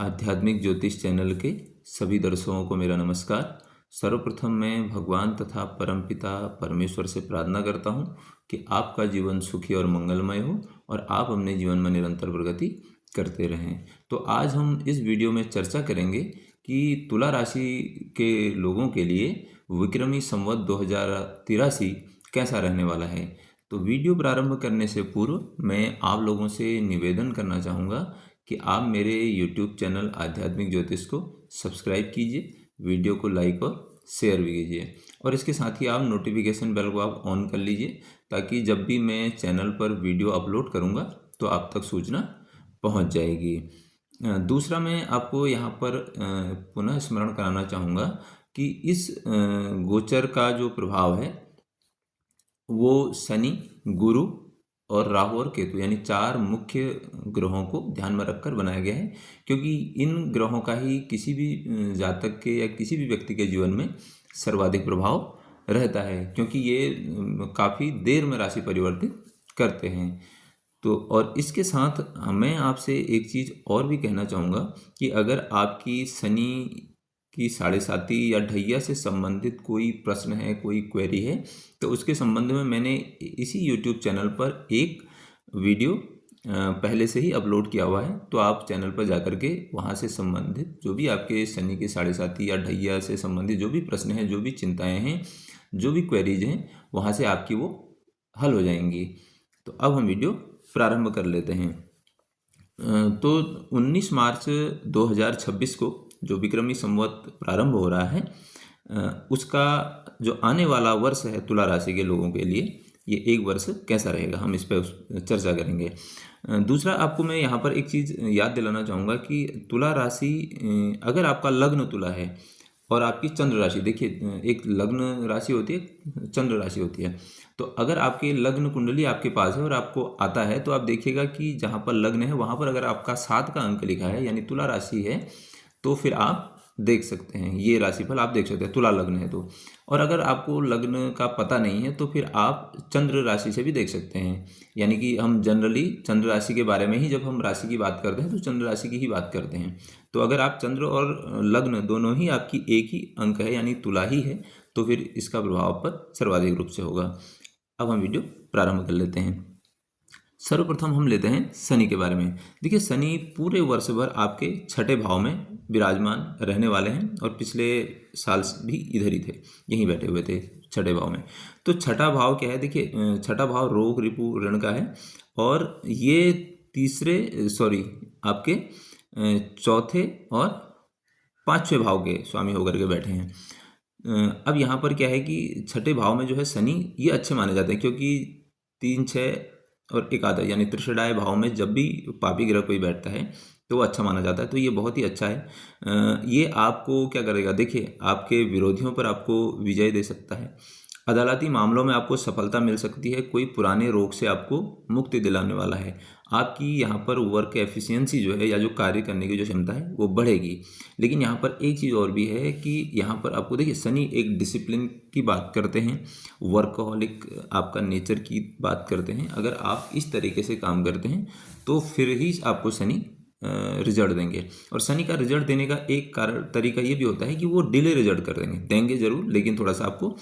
आध्यात्मिक ज्योतिष चैनल के सभी दर्शकों को मेरा नमस्कार। सर्वप्रथम मैं भगवान तथा परमपिता परमेश्वर से प्रार्थना करता हूँ कि आपका जीवन सुखी और मंगलमय हो और आप अपने जीवन में निरंतर प्रगति करते रहें। तो आज हम इस वीडियो में चर्चा करेंगे कि तुला राशि के लोगों के लिए विक्रमी संवत 2083 कैसा रहने वाला है। तो वीडियो प्रारंभ करने से पूर्व मैं आप लोगों से निवेदन करना चाहूँगा कि आप मेरे YouTube चैनल आध्यात्मिक ज्योतिष को सब्सक्राइब कीजिए, वीडियो को लाइक और शेयर भी कीजिए और इसके साथ ही आप नोटिफिकेशन बेल को आप ऑन कर लीजिए ताकि जब भी मैं चैनल पर वीडियो अपलोड करूँगा तो आप तक सूचना पहुँच जाएगी। दूसरा मैं आपको यहाँ पर पुनः स्मरण कराना चाहूँगा कि इस गोचर का जो प्रभाव है वो शनि, गुरु और राहु और केतु यानी 4 मुख्य ग्रहों को ध्यान में रखकर बनाया गया है, क्योंकि इन ग्रहों का ही किसी भी जातक के या किसी भी व्यक्ति के जीवन में सर्वाधिक प्रभाव रहता है, क्योंकि ये काफ़ी देर में राशि परिवर्तित करते हैं। तो और इसके साथ मैं आपसे एक चीज़ और भी कहना चाहूँगा कि अगर आपकी शनि की 7.5 या ढैया से संबंधित कोई प्रश्न है, कोई क्वेरी है, तो उसके संबंध में मैंने इसी YouTube चैनल पर एक वीडियो पहले से ही अपलोड किया हुआ है। तो आप चैनल पर जाकर के वहाँ से संबंधित जो भी आपके शनि के 7.5 या ढैया से संबंधित जो भी प्रश्न हैं, जो भी चिंताएं हैं, जो भी क्वेरीज हैं, वहाँ से आपकी वो हल हो जाएंगी। तो अब हम वीडियो प्रारंभ कर लेते हैं। तो 19 मार्च 2026 को जो विक्रमी संवत प्रारंभ हो रहा है, उसका जो आने वाला वर्ष है तुला राशि के लोगों के लिए ये एक वर्ष कैसा रहेगा, हम इस पर चर्चा करेंगे। दूसरा आपको मैं यहाँ पर एक चीज़ याद दिलाना चाहूँगा कि तुला राशि, अगर आपका लग्न तुला है और आपकी चंद्र राशि, देखिए एक लग्न राशि होती है, चंद्र राशि होती है। तो अगर आपकी लग्न कुंडली आपके पास है और आपको आता है तो आप देखिएगा कि जहाँ पर लग्न है वहाँ पर अगर आपका 7 का अंक लिखा है यानी तुला राशि है, तो फिर आप देख सकते हैं, ये राशिफल आप देख सकते हैं तुला लग्न है तो। और अगर आपको लग्न का पता नहीं है तो फिर आप चंद्र राशि से भी देख सकते हैं। यानी कि हम जनरली चंद्र राशि के बारे में ही, जब हम राशि की बात करते हैं तो चंद्र राशि की ही बात करते हैं। तो अगर आप चंद्र और लग्न दोनों ही आपकी एक ही अंक है यानी तुला ही है, तो फिर इसका प्रभाव पर सर्वाधिक रूप से होगा। अब हम वीडियो प्रारंभ कर लेते हैं। सर्वप्रथम हम लेते हैं शनि के बारे में। देखिए शनि पूरे वर्ष भर आपके 6ठे भाव में विराजमान रहने वाले हैं और पिछले साल भी इधर ही थे, यहीं बैठे हुए थे 6ठे भाव में। तो 6ठा भाव क्या है, देखिए 6ठा भाव रोग रिपु ऋण का है और ये आपके 4थे और 5वें भाव के स्वामी होकर के बैठे हैं। अब यहाँ पर क्या है कि 6ठे भाव में जो है शनि, ये अच्छे माने जाते हैं, क्योंकि 3, 6 और 1 आधा यानी त्रिषडाय भाव में जब भी पापी ग्रह कोई बैठता है तो वो अच्छा माना जाता है। तो ये बहुत ही अच्छा है। ये आपको क्या करेगा, देखिए आपके विरोधियों पर आपको विजय दे सकता है, अदालती मामलों में आपको सफलता मिल सकती है, कोई पुराने रोग से आपको मुक्ति दिलाने वाला है। आपकी यहाँ पर वर्क एफिशिएंसी जो है या जो कार्य करने की जो क्षमता है वो बढ़ेगी। लेकिन यहाँ पर एक चीज़ और भी है कि यहाँ पर आपको देखिए शनि एक डिसिप्लिन की बात करते हैं, वर्कहोलिक आपका नेचर की बात करते हैं। अगर आप इस तरीके से काम करते हैं तो फिर ही आपको शनि रिजल्ट देंगे। और शनि का रिजल्ट देने का एक तरीका ये भी होता है कि वो डिले रिजल्ट कर देंगे जरूर, लेकिन थोड़ा सा आपको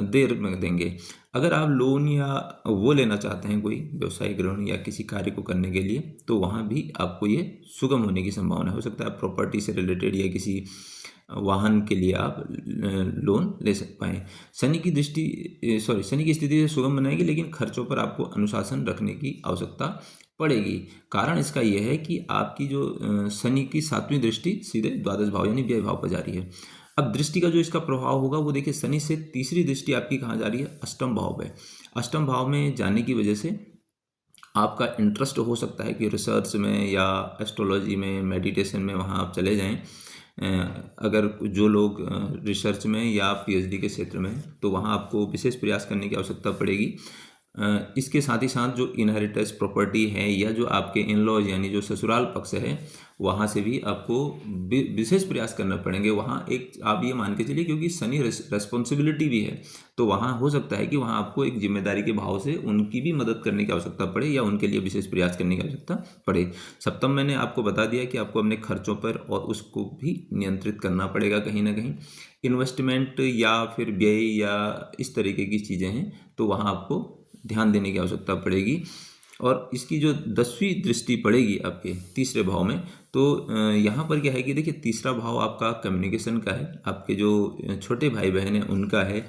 देर में देंगे। अगर आप लोन या वो लेना चाहते हैं, कोई व्यवसायिक ऋण या किसी कार्य को करने के लिए, तो वहाँ भी आपको ये सुगम होने की संभावना हो सकता है। प्रॉपर्टी से रिलेटेड या किसी वाहन के लिए आप लोन ले पाएँ। शनि की स्थिति से सुगम बनाएगी, लेकिन खर्चों पर आपको अनुशासन रखने की आवश्यकता पड़ेगी। कारण इसका यह है कि आपकी जो शनि की 7वीं दृष्टि सीधे द्वादश भाव यानी व्यय भाव पर जा रही है। अब दृष्टि का जो इसका प्रभाव होगा वो देखिए, शनि से तीसरी दृष्टि आपकी कहाँ जा रही है, अष्टम भाव पे। अष्टम भाव में जाने की वजह से आपका इंटरेस्ट हो सकता है कि रिसर्च में या एस्ट्रोलॉजी में, मेडिटेशन में वहाँ आप चले जाएं। अगर जो लोग रिसर्च में या पीएचडी के क्षेत्र में, तो वहाँ आपको विशेष प्रयास करने की आवश्यकता पड़ेगी। इसके साथ ही साथ जो इनहेरिटेंस प्रॉपर्टी है या जो आपके इन लॉज यानी जो ससुराल पक्ष है वहाँ से भी आपको विशेष प्रयास करना पड़ेंगे। वहाँ एक आप ये मान के चलिए, क्योंकि शनि रेस्पॉन्सिबिलिटी भी है, तो वहाँ हो सकता है कि वहाँ आपको एक जिम्मेदारी के भाव से उनकी भी मदद करने की आवश्यकता पड़े या उनके लिए विशेष प्रयास करने की आवश्यकता पड़े। सप्तम मैंने आपको बता दिया कि आपको अपने खर्चों पर और उसको भी नियंत्रित करना पड़ेगा कहीं ना कहीं। इन्वेस्टमेंट या फिर व्यय या इस तरीके की चीज़ें हैं तो वहाँ आपको ध्यान देने की आवश्यकता पड़ेगी। और इसकी जो 10वीं दृष्टि पड़ेगी आपके तीसरे भाव में, तो यहाँ पर क्या है कि देखिए तीसरा भाव आपका कम्युनिकेशन का है, आपके जो छोटे भाई बहन हैं उनका है,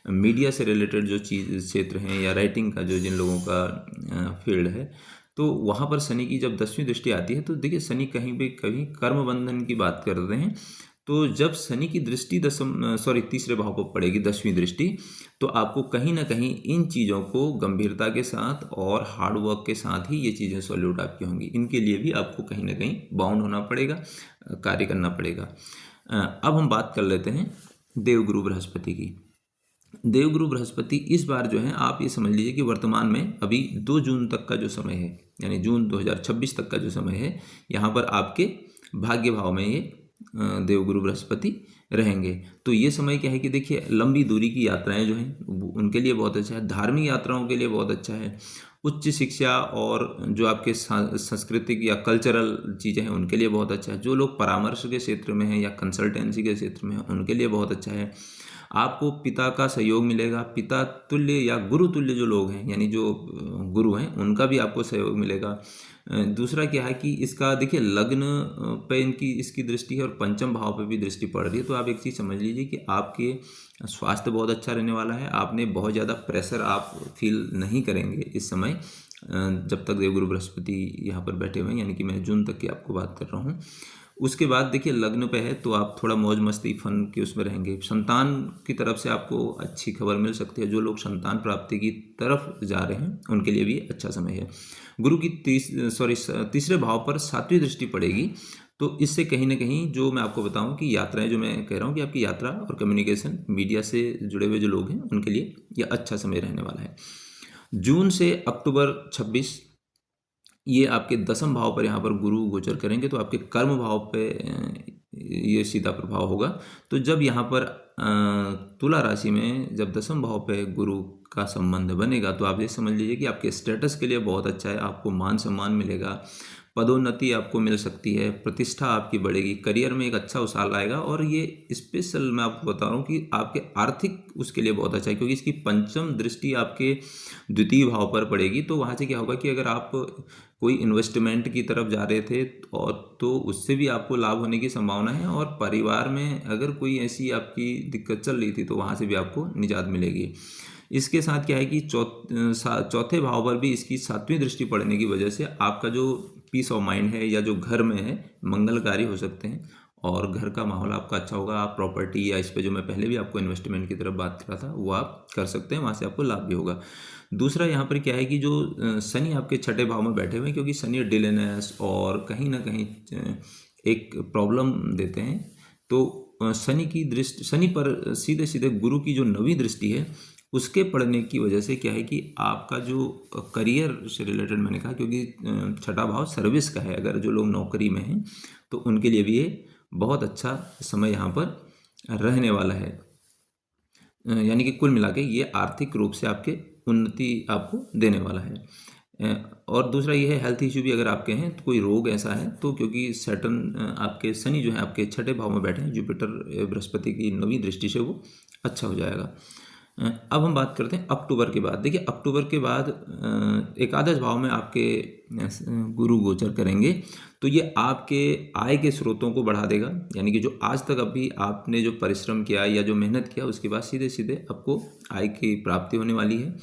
मीडिया से रिलेटेड जो चीज़ क्षेत्र हैं या राइटिंग का जो जिन लोगों का फील्ड है, तो वहाँ पर शनि की जब 10वीं दृष्टि आती है तो देखिए शनि कहीं पे कभी कर्म बंधन की बात कर रहे हैं। तो जब शनि की दृष्टि तीसरे भाव पर पड़ेगी 10वीं दृष्टि, तो आपको कहीं ना कहीं इन चीज़ों को गंभीरता के साथ और हार्ड वर्क के साथ ही ये चीज़ें सॉल्यूट आपकी होंगी। इनके लिए भी आपको कहीं ना कहीं बाउंड होना पड़ेगा, कार्य करना पड़ेगा। अब हम बात कर लेते हैं देवगुरु बृहस्पति की। देवगुरु बृहस्पति इस बार जो है आप ये समझ लीजिए कि वर्तमान में अभी 2 जून तक का जो समय है, यानी जून 2026 तक का जो समय है, यहाँ पर आपके भाग्य भाव में ये देवगुरु बृहस्पति रहेंगे। तो ये समय क्या है कि देखिए लंबी दूरी की यात्राएं जो हैं उनके लिए बहुत अच्छा है, धार्मिक यात्राओं के लिए बहुत अच्छा है, उच्च शिक्षा और जो आपके सांस्कृतिक या कल्चरल चीज़ें हैं उनके लिए बहुत अच्छा है, जो लोग परामर्श के क्षेत्र में हैं या कंसल्टेंसी के क्षेत्र में हैं उनके लिए बहुत अच्छा है। आपको पिता का सहयोग मिलेगा, पिता तुल्य या गुरु तुल्य जो लोग हैं यानी जो गुरु हैं उनका भी आपको सहयोग मिलेगा। दूसरा क्या है कि इसका देखिए लग्न पे इसकी दृष्टि है और पंचम भाव पे भी दृष्टि पड़ रही है। तो आप एक चीज़ समझ लीजिए कि आपके स्वास्थ्य बहुत अच्छा रहने वाला है, आपने बहुत ज़्यादा प्रेशर आप फील नहीं करेंगे इस समय जब तक देवगुरु बृहस्पति यहाँ पर बैठे हुए हैं, यानी कि मैं जून तक की आपको बात कर रहा हूँ। उसके बाद देखिए लग्न पे है तो आप थोड़ा मौज मस्ती फन के उसमें रहेंगे। संतान की तरफ से आपको अच्छी खबर मिल सकती है, जो लोग संतान प्राप्ति की तरफ जा रहे हैं उनके लिए भी अच्छा समय है। गुरु की तीसरे भाव पर 7वीं दृष्टि पड़ेगी, तो इससे कहीं ना कहीं जो मैं आपको बताऊं कि यात्राएं, जो मैं कह रहा हूं कि आपकी यात्रा और कम्युनिकेशन मीडिया से जुड़े हुए जो लोग हैं उनके लिए यह अच्छा समय रहने वाला है। जून से अक्टूबर 26 ये आपके 10म भाव पर यहाँ पर गुरु गोचर करेंगे, तो आपके कर्म भाव पे ये सीधा प्रभाव होगा। तो जब यहाँ पर तुला राशि में जब 10म भाव पे गुरु का संबंध बनेगा तो आप ये समझ लीजिए कि आपके स्टेटस के लिए बहुत अच्छा है, आपको मान सम्मान मिलेगा, पदोन्नति आपको मिल सकती है, प्रतिष्ठा आपकी बढ़ेगी, करियर में एक अच्छा उछाल आएगा। और ये स्पेशल मैं आपको बता रहा हूँ कि आपके आर्थिक उसके लिए बहुत अच्छा है, क्योंकि इसकी पंचम दृष्टि आपके द्वितीय भाव पर पड़ेगी। तो वहाँ से क्या होगा कि अगर आप कोई इन्वेस्टमेंट की तरफ जा रहे थे और तो उससे भी आपको लाभ होने की संभावना है, और परिवार में अगर कोई ऐसी आपकी दिक्कत चल रही थी तो वहाँ से भी आपको निजात मिलेगी। इसके साथ क्या है कि चौथे भाव पर भी इसकी 7वीं दृष्टि पड़ने की वजह से आपका जो पीस ऑफ माइंड है या जो घर में है मंगलकारी हो सकते हैं, और घर का माहौल आपका अच्छा होगा। आप प्रॉपर्टी या इस पे जो मैं पहले भी आपको इन्वेस्टमेंट की तरफ बात कर रहा था वो आप कर सकते हैं, वहाँ से आपको लाभ भी होगा। दूसरा यहाँ पर क्या है कि जो शनि आपके छठे भाव में बैठे हुए हैं, क्योंकि शनि डिलेनेस और कहीं ना कहीं एक प्रॉब्लम देते हैं, तो शनि पर सीधे सीधे गुरु की जो 9वीं दृष्टि है उसके पड़ने की वजह से क्या है कि आपका जो करियर से रिलेटेड, मैंने कहा क्योंकि छठा भाव सर्विस का है, अगर जो लोग नौकरी में हैं तो उनके लिए भी ये बहुत अच्छा समय यहाँ पर रहने वाला है। यानी कि कुल मिला के ये आर्थिक रूप से आपके उन्नति आपको देने वाला है। और दूसरा ये है हेल्थ इश्यू भी अगर आपके हैं तो कोई रोग ऐसा है तो, क्योंकि सैटर्न आपके शनि जो है आपके छठे भाव में बैठे हैं, जुपिटर बृहस्पति की 9वीं दृष्टि से वो अच्छा हो जाएगा। अब हम बात करते हैं अक्टूबर के बाद। देखिए अक्टूबर के बाद एकादश भाव में आपके गुरु गोचर करेंगे, तो ये आपके आय के स्रोतों को बढ़ा देगा। यानी कि जो आज तक अभी आपने जो परिश्रम किया या जो मेहनत किया उसके बाद सीधे सीधे आपको आय की प्राप्ति होने वाली है।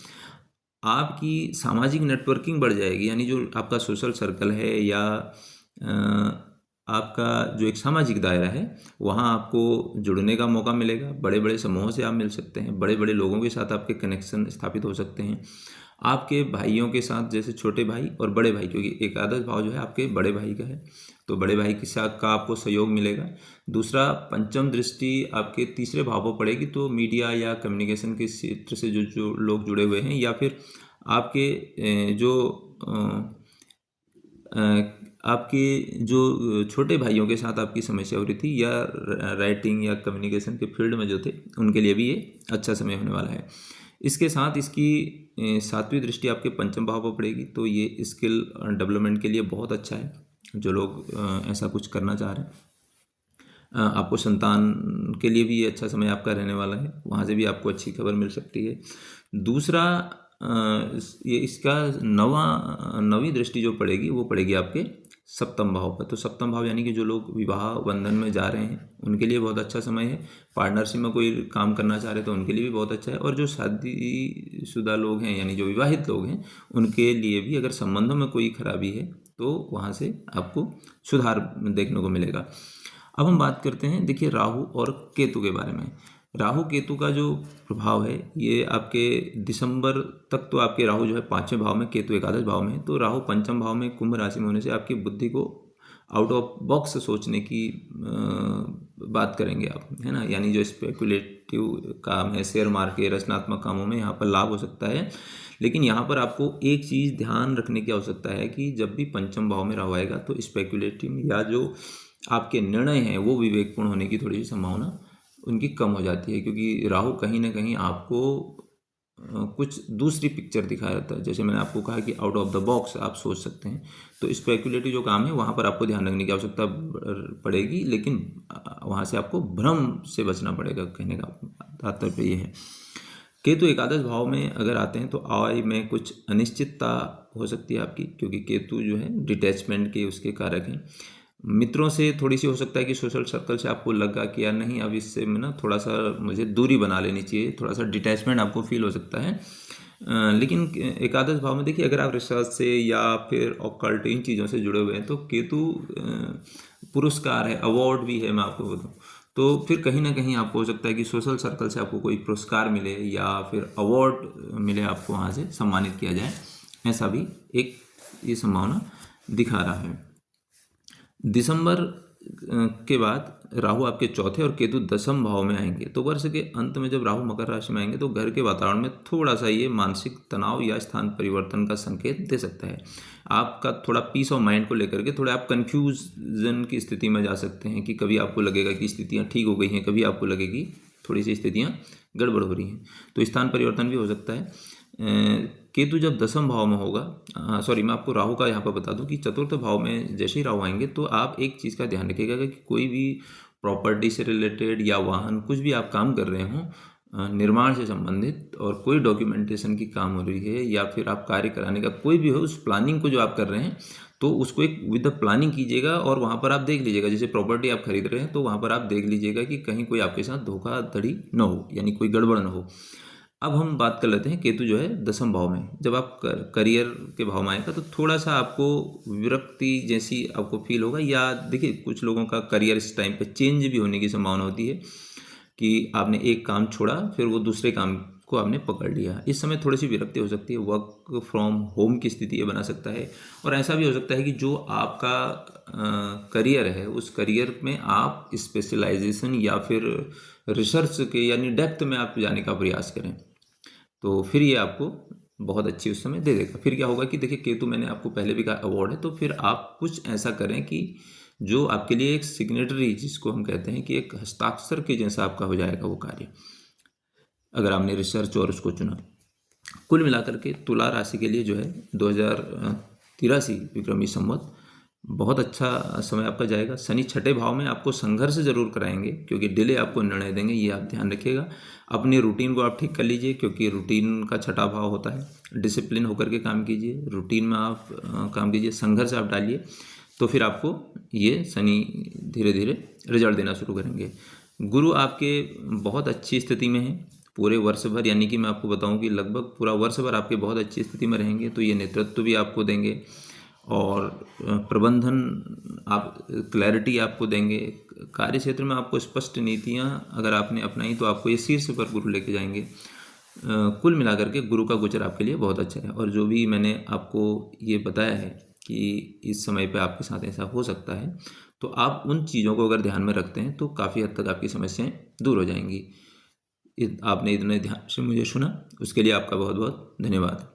आपकी सामाजिक नेटवर्किंग बढ़ जाएगी, यानी जो आपका सोशल सर्कल है या आपका जो एक सामाजिक दायरा है वहाँ आपको जुड़ने का मौका मिलेगा। बड़े बड़े समूहों से आप मिल सकते हैं, बड़े बड़े लोगों के साथ आपके कनेक्शन स्थापित हो सकते हैं। आपके भाइयों के साथ, जैसे छोटे भाई और बड़े भाई, क्योंकि एकादश भाव जो है आपके बड़े भाई का है, तो बड़े भाई के साथ का आपको सहयोग मिलेगा। दूसरा, पंचम दृष्टि आपके तीसरे भाव पर पड़ेगी, तो मीडिया या कम्युनिकेशन के क्षेत्र से जो जो लोग जुड़े हुए हैं या फिर आपके आपके जो छोटे भाइयों के साथ आपकी समस्या हो रही थी या राइटिंग या कम्युनिकेशन के फील्ड में जो थे, उनके लिए भी ये अच्छा समय होने वाला है। इसके साथ इसकी 7वीं दृष्टि आपके पंचम भाव पर पड़ेगी, तो ये स्किल डेवलपमेंट के लिए बहुत अच्छा है। जो लोग ऐसा कुछ करना चाह रहे हैं, आपको संतान के लिए भी ये अच्छा समय आपका रहने वाला है, वहाँ से भी आपको अच्छी खबर मिल सकती है। दूसरा, ये इसका नवीं दृष्टि जो पड़ेगी वो पड़ेगी आपके सप्तम भाव पर। तो सप्तम भाव यानी कि जो लोग विवाह बंधन में जा रहे हैं उनके लिए बहुत अच्छा समय है। पार्टनरशिप में कोई काम करना चाह रहे हैं तो उनके लिए भी बहुत अच्छा है। और जो शादीशुदा लोग हैं यानी जो विवाहित लोग हैं, उनके लिए भी अगर संबंधों में कोई खराबी है तो वहाँ से आपको सुधार देखने को मिलेगा। अब हम बात करते हैं, देखिए, राहु और केतु के बारे में। राहु केतु का जो प्रभाव है ये आपके दिसंबर तक तो आपके राहु जो है 5वें भाव में, केतु एकादश भाव में है। तो राहु पंचम भाव में कुंभ राशि में होने से आपकी बुद्धि को आउट ऑफ बॉक्स सोचने की बात करेंगे आप, है ना। यानी जो स्पेकुलेटिव काम है, शेयर मार्केट, रचनात्मक कामों में यहाँ पर लाभ हो सकता है। लेकिन यहाँ पर आपको एक चीज़ ध्यान रखने की आवश्यकता है कि जब भी पंचम भाव में राहु आएगा तो स्पेकुलेटिव या जो आपके निर्णय हैं वो विवेकपूर्ण होने की थोड़ी सी संभावना उनकी कम हो जाती है, क्योंकि राहु कहीं ना कहीं आपको कुछ दूसरी पिक्चर दिखा जाता है। जैसे मैंने आपको कहा कि आउट ऑफ द बॉक्स आप सोच सकते हैं, तो स्पेकुलेटिव जो काम है वहाँ पर आपको ध्यान रखने की आवश्यकता पड़ेगी, लेकिन वहाँ से आपको भ्रम से बचना पड़ेगा। कहने का तात्पर्य ये है। केतु एकादश भाव में अगर आते हैं तो आय में कुछ अनिश्चितता हो सकती है आपकी, क्योंकि केतु जो है डिटैचमेंट के उसके कारक हैं। मित्रों से थोड़ी सी हो सकता है कि सोशल सर्कल से आपको लगा कि यार नहीं, अब इससे में ना थोड़ा सा मुझे दूरी बना लेनी चाहिए, थोड़ा सा डिटैचमेंट आपको फील हो सकता है। लेकिन एकादश भाव में देखिए, अगर आप रिसर्च से या फिर ऑकल्ट इन चीज़ों से जुड़े हुए हैं तो केतु पुरस्कार है, अवार्ड भी है, मैं आपको बताऊँ तो फिर कहीं ना कहीं आपको हो सकता है कि सोशल सर्कल से आपको कोई पुरस्कार मिले या फिर अवार्ड मिले, आपको वहाँ से सम्मानित किया जाए, ऐसा भी एक ये संभावना दिखा रहा है। दिसंबर के बाद राहु आपके चौथे और केतु दसम भाव में आएंगे, तो वर्ष के अंत में जब राहु मकर राशि में आएंगे तो घर के वातावरण में थोड़ा सा ये मानसिक तनाव या स्थान परिवर्तन का संकेत दे सकता है। आपका थोड़ा पीस ऑफ माइंड को लेकर के थोड़े आप कन्फ्यूजन की स्थिति में जा सकते हैं कि कभी आपको लगेगा कि स्थितियाँ ठीक हो गई हैं, कभी आपको लगेगी थोड़ी सी स्थितियाँ गड़बड़ हो रही हैं, तो स्थान परिवर्तन भी हो सकता है। केतु जब दसम भाव में होगा, मैं आपको राहु का यहाँ पर बता दूं कि चतुर्थ भाव में जैसे ही राहु आएंगे तो आप एक चीज़ का ध्यान रखिएगा कि कोई भी प्रॉपर्टी से रिलेटेड या वाहन कुछ भी आप काम कर रहे हों निर्माण से संबंधित, और कोई डॉक्यूमेंटेशन की काम हो रही है या फिर आप कार्य कराने का कोई भी हो, उस प्लानिंग को जो आप कर रहे हैं तो उसको एक विद द प्लानिंग कीजिएगा। और वहाँ पर आप देख लीजिएगा, जैसे प्रॉपर्टी आप खरीद रहे हैं तो वहाँ पर आप देख लीजिएगा कि कहीं कोई आपके साथ धोखाधड़ी न हो, यानी कोई गड़बड़ न हो। अब हम बात कर लेते हैं केतु जो है दसम भाव में, जब आप करियर के भाव में आएगा तो थोड़ा सा आपको विरक्ति जैसी आपको फील होगा, या देखिए कुछ लोगों का करियर इस टाइम पे चेंज भी होने की संभावना होती है कि आपने एक काम छोड़ा फिर वो दूसरे काम को आपने पकड़ लिया। इस समय थोड़ी सी विरक्ति हो सकती है, वर्क फ्रॉम होम की स्थिति ये बना सकता है। और ऐसा भी हो सकता है कि जो आपका करियर है उस करियर में आप स्पेशलाइजेशन या फिर रिसर्च के यानी डेप्थ में आप जाने का प्रयास करें, तो फिर ये आपको बहुत अच्छी उस समय दे देगा। फिर क्या होगा कि देखिए, केतु मैंने आपको पहले भी कहा अवार्ड है, तो फिर आप कुछ ऐसा करें कि जो आपके लिए एक सिग्नेटरी, जिसको हम कहते हैं कि एक हस्ताक्षर के जैसा आपका हो जाएगा वो कार्य, अगर आपने रिसर्च और उसको चुना। कुल मिलाकर के तुला राशि के लिए जो है 2083 विक्रमी संवत बहुत अच्छा समय आपका जाएगा। शनि छठे भाव में आपको संघर्ष जरूर कराएंगे, क्योंकि डिले आपको निर्णय देंगे, ये आप ध्यान रखिएगा। अपने रूटीन को आप ठीक कर लीजिए, क्योंकि रूटीन का छठा भाव होता है। डिसिप्लिन होकर के काम कीजिए, रूटीन में आप काम कीजिए, संघर्ष आप डालिए, तो फिर आपको ये शनि धीरे धीरे रिजल्ट देना शुरू करेंगे। गुरु आपके बहुत अच्छी स्थिति में है पूरे वर्ष भर, यानी कि मैं आपको बताऊं कि लगभग पूरा वर्ष भर आपके बहुत अच्छी स्थिति में रहेंगे, तो ये नेतृत्व भी आपको देंगे और प्रबंधन आप क्लैरिटी आपको देंगे। कार्य क्षेत्र में आपको स्पष्ट नीतियां अगर आपने अपनाई तो आपको ये शीर्ष पर गुरु लेके जाएंगे। कुल मिलाकर के गुरु का गोचर आपके लिए बहुत अच्छा है। और जो भी मैंने आपको ये बताया है कि इस समय पे आपके साथ ऐसा हो सकता है, तो आप उन चीज़ों को अगर ध्यान में रखते हैं तो काफ़ी हद तक आपकी समस्याएं दूर हो जाएंगी। आपने इतने ध्यान से मुझे सुना, उसके लिए आपका बहुत बहुत धन्यवाद।